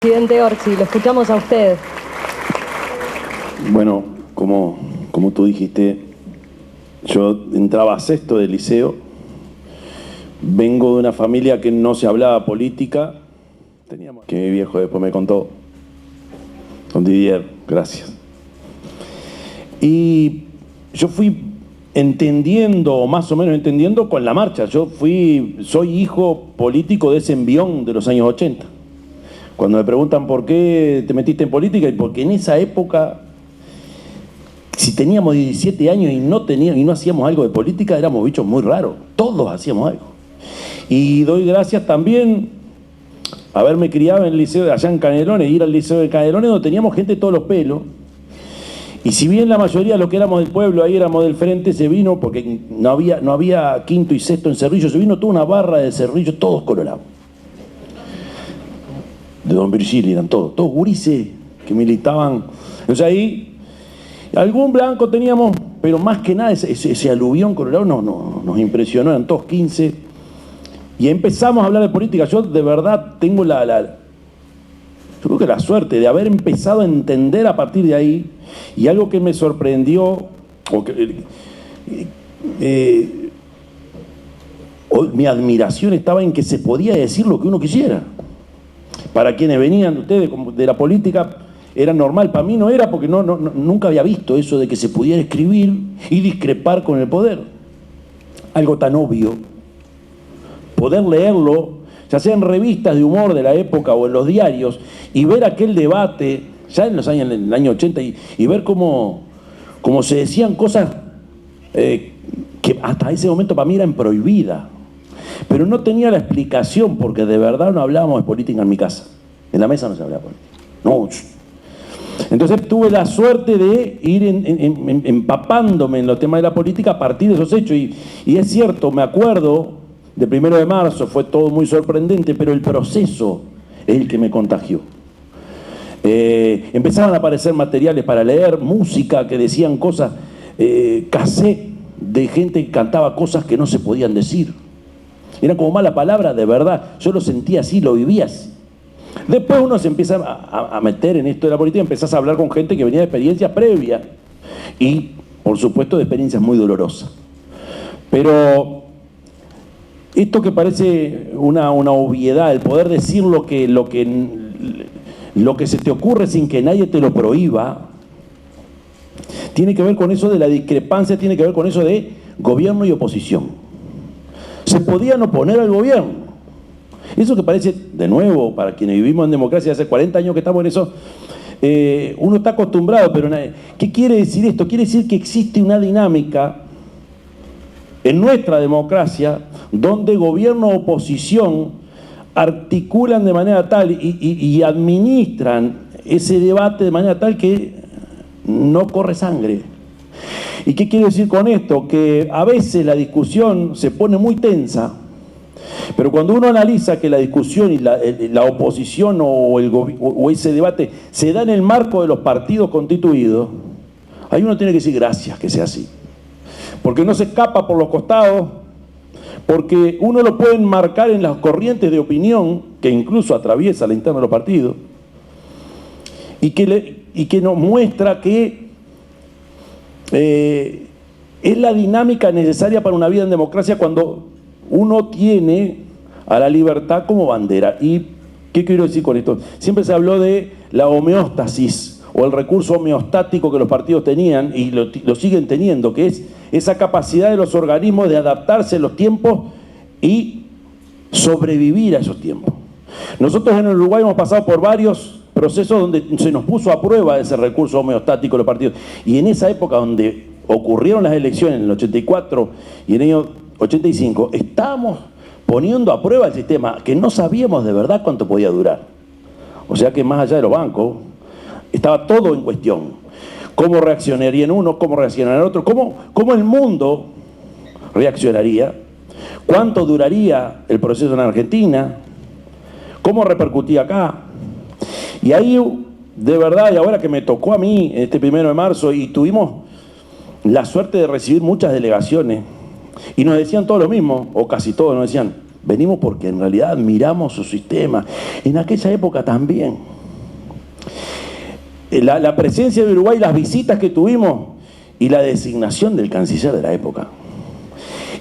Presidente Orsi, lo escuchamos a usted. Bueno, como tú dijiste, yo entraba a sexto de liceo, vengo de una familia que no se hablaba política, que mi viejo después me contó, con Didier, gracias. Y yo fui entendiendo, o más o menos entendiendo, con la marcha. Soy hijo político de ese envión de los años 80. Cuando me preguntan por qué te metiste en política, y porque en esa época, si teníamos 17 años y no hacíamos algo de política, éramos bichos muy raros. Todos hacíamos algo. Y doy gracias también a haberme criado en el liceo allá en Canelones, ir al liceo de Canelones, donde teníamos gente de todos los pelos. Y si bien la mayoría de los que éramos del pueblo, ahí éramos del frente, se vino, porque no había quinto y sexto en Cerrillo, se vino toda una barra de Cerrillo, todos colorados. De Don Virgilio eran todos gurises que militaban. Entonces ahí, algún blanco teníamos, pero más que nada ese aluvión colorado nos impresionó, eran todos 15. Y empezamos a hablar de política. Yo de verdad tengo yo creo que la suerte de haber empezado a entender a partir de ahí, y algo que me sorprendió, mi admiración estaba en que se podía decir lo que uno quisiera. Para quienes venían ustedes de la política era normal, para mí no era, porque nunca había visto eso de que se pudiera escribir y discrepar con el poder. Algo tan obvio. Poder leerlo, ya sea en revistas de humor de la época o en los diarios, y ver aquel debate, ya en el año 80, y ver cómo se decían cosas que hasta ese momento para mí eran prohibidas. Pero no tenía la explicación, porque de verdad no hablábamos de política en mi casa. En la mesa no se hablaba de política. No. Entonces tuve la suerte de ir empapándome en los temas de la política a partir de esos hechos. Y es cierto, me acuerdo del 1 de marzo, fue todo muy sorprendente, pero el proceso es el que me contagió. Empezaban a aparecer materiales para leer, música que decían cosas, cassette de gente que cantaba cosas que no se podían decir. Era como mala palabra, de verdad. Yo lo sentía así, lo vivía así. Después uno se empieza a meter en esto de la política, empezás a hablar con gente que venía de experiencias previas y, por supuesto, de experiencias muy dolorosas. Pero esto que parece una obviedad, el poder decir lo que se te ocurre sin que nadie te lo prohíba, tiene que ver con eso de la discrepancia, tiene que ver con eso de gobierno y oposición. Se podían oponer al gobierno. Eso que parece, de nuevo, para quienes vivimos en democracia, hace 40 años que estamos en eso, uno está acostumbrado, pero ¿qué quiere decir esto? Quiere decir que existe una dinámica en nuestra democracia donde gobierno y oposición articulan de manera tal y administran ese debate de manera tal que no corre sangre. ¿Y qué quiero decir con esto? Que a veces la discusión se pone muy tensa, pero cuando uno analiza que la discusión y la oposición o ese debate se da en el marco de los partidos constituidos, ahí uno tiene que decir gracias que sea así. Porque no se escapa por los costados, porque uno lo puede enmarcar en las corrientes de opinión que incluso atraviesa la interna de los partidos, y que nos muestra que es la dinámica necesaria para una vida en democracia cuando uno tiene a la libertad como bandera. ¿Y qué quiero decir con esto? Siempre se habló de la homeostasis o el recurso homeostático que los partidos tenían y lo siguen teniendo, que es esa capacidad de los organismos de adaptarse a los tiempos y sobrevivir a esos tiempos. Nosotros en el Uruguay hemos pasado por varios procesos donde se nos puso a prueba ese recurso homeostático de los partidos. Y en esa época donde ocurrieron las elecciones, en el 84 y en el año 85, estábamos poniendo a prueba el sistema que no sabíamos de verdad cuánto podía durar. O sea que más allá de los bancos, estaba todo en cuestión. ¿Cómo reaccionarían uno? ¿Cómo reaccionaría el otro? ¿Cómo el mundo reaccionaría? ¿Cuánto duraría el proceso en Argentina? ¿Cómo repercutía acá? Y ahí, de verdad, y ahora que me tocó a mí este 1 de marzo y tuvimos la suerte de recibir muchas delegaciones y nos decían todo lo mismo, o casi todos nos decían, venimos porque en realidad admiramos su sistema. En aquella época también. La presencia de Uruguay, las visitas que tuvimos y la designación del canciller de la época.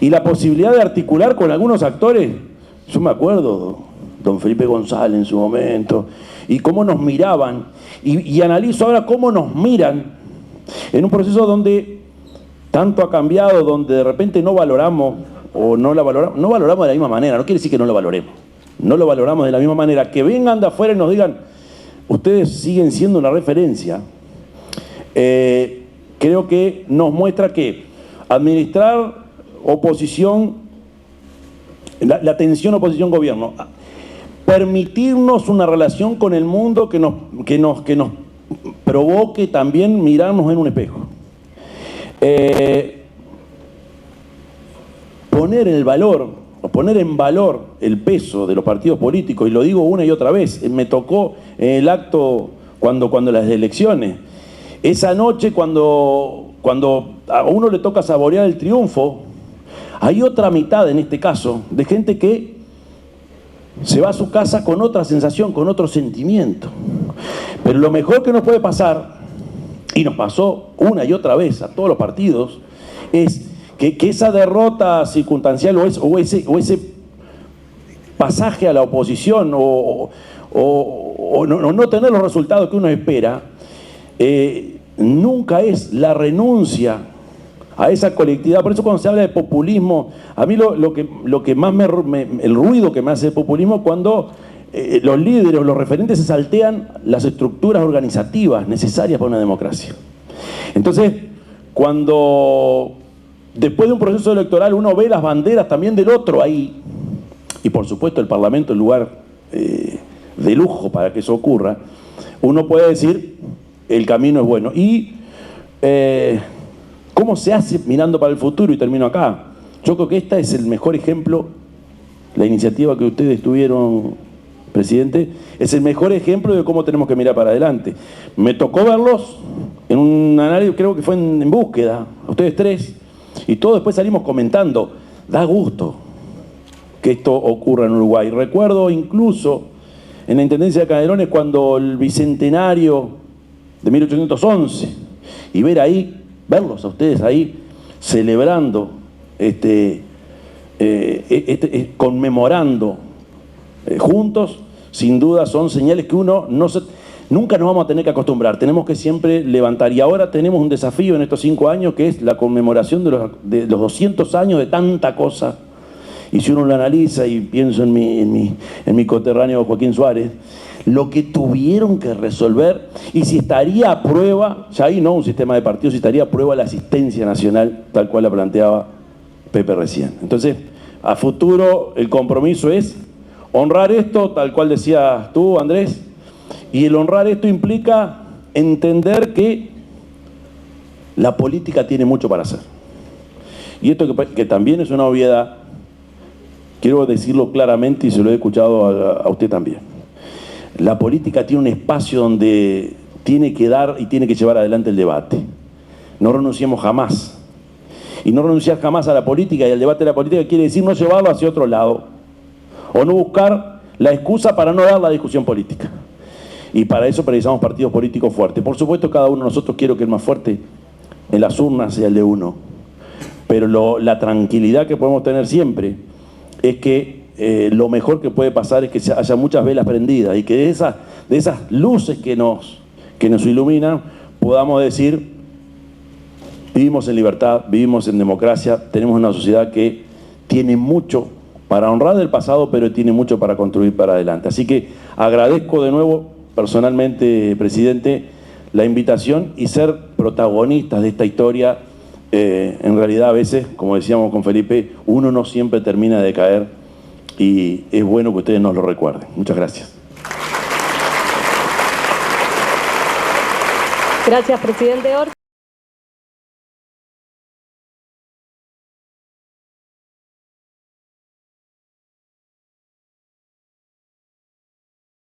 Y la posibilidad de articular con algunos actores, yo me acuerdo, don Felipe González en su momento, y cómo nos miraban, y analizo ahora cómo nos miran en un proceso donde tanto ha cambiado, donde de repente no valoramos, o no valoramos de la misma manera, no quiere decir que no lo valoremos, no lo valoramos de la misma manera, que vengan de afuera y nos digan, ustedes siguen siendo una referencia, creo que nos muestra que administrar oposición, la tensión oposición-gobierno, permitirnos una relación con el mundo que nos provoque también mirarnos en un espejo. Poner en valor el peso de los partidos políticos, y lo digo una y otra vez, me tocó en el acto cuando las elecciones, esa noche cuando a uno le toca saborear el triunfo, hay otra mitad en este caso de gente que se va a su casa con otra sensación, con otro sentimiento. Pero lo mejor que nos puede pasar, y nos pasó una y otra vez a todos los partidos, es que esa derrota circunstancial o ese pasaje a la oposición o no tener los resultados que uno espera, nunca es la renuncia a esa colectividad. Por eso cuando se habla de populismo, a mí lo que más el ruido que me hace el populismo cuando los líderes, los referentes se saltean las estructuras organizativas necesarias para una democracia. Entonces, cuando después de un proceso electoral uno ve las banderas también del otro ahí, y por supuesto el Parlamento es lugar de lujo para que eso ocurra, uno puede decir el camino es bueno. Y ¿cómo se hace mirando para el futuro? Y termino acá. Yo creo que este es el mejor ejemplo, la iniciativa que ustedes tuvieron, presidente, es el mejor ejemplo de cómo tenemos que mirar para adelante. Me tocó verlos en un análisis, creo que fue en Búsqueda, ustedes tres, y todos después salimos comentando. Da gusto que esto ocurra en Uruguay. Recuerdo incluso en la Intendencia de Canelones cuando el bicentenario de 1811, y verlos a ustedes ahí celebrando, conmemorando juntos, sin duda son señales que uno nunca nos vamos a tener que acostumbrar, tenemos que siempre levantar. Y ahora tenemos un desafío en estos 5 años que es la conmemoración de los 200 años de tanta cosa. Y si uno lo analiza, y pienso en mi coterráneo Joaquín Suárez, lo que tuvieron que resolver, y si estaría a prueba, ya ahí no un sistema de partidos, si estaría a prueba la asistencia nacional, tal cual la planteaba Pepe recién. Entonces, a futuro el compromiso es honrar esto, tal cual decías tú, Andrés, y el honrar esto implica entender que la política tiene mucho para hacer. Y esto que también es una obviedad, quiero decirlo claramente y se lo he escuchado a usted también. La política tiene un espacio donde tiene que dar y tiene que llevar adelante el debate. No renunciemos jamás. Y no renunciar jamás a la política y al debate de la política quiere decir no llevarlo hacia otro lado. O no buscar la excusa para no dar la discusión política. Y para eso precisamos partidos políticos fuertes. Por supuesto, cada uno de nosotros quiere que el más fuerte en las urnas sea el de uno. Pero la tranquilidad que podemos tener siempre es que lo mejor que puede pasar es que haya muchas velas prendidas y que de esas luces que nos iluminan podamos decir: vivimos en libertad, vivimos en democracia, tenemos una sociedad que tiene mucho para honrar del pasado, pero tiene mucho para construir para adelante. Así que agradezco de nuevo personalmente, presidente, la invitación y ser protagonistas de esta historia. En realidad a veces, como decíamos con Felipe, uno no siempre termina de caer y es bueno que ustedes nos lo recuerden. Muchas gracias. Gracias, presidente Orsi.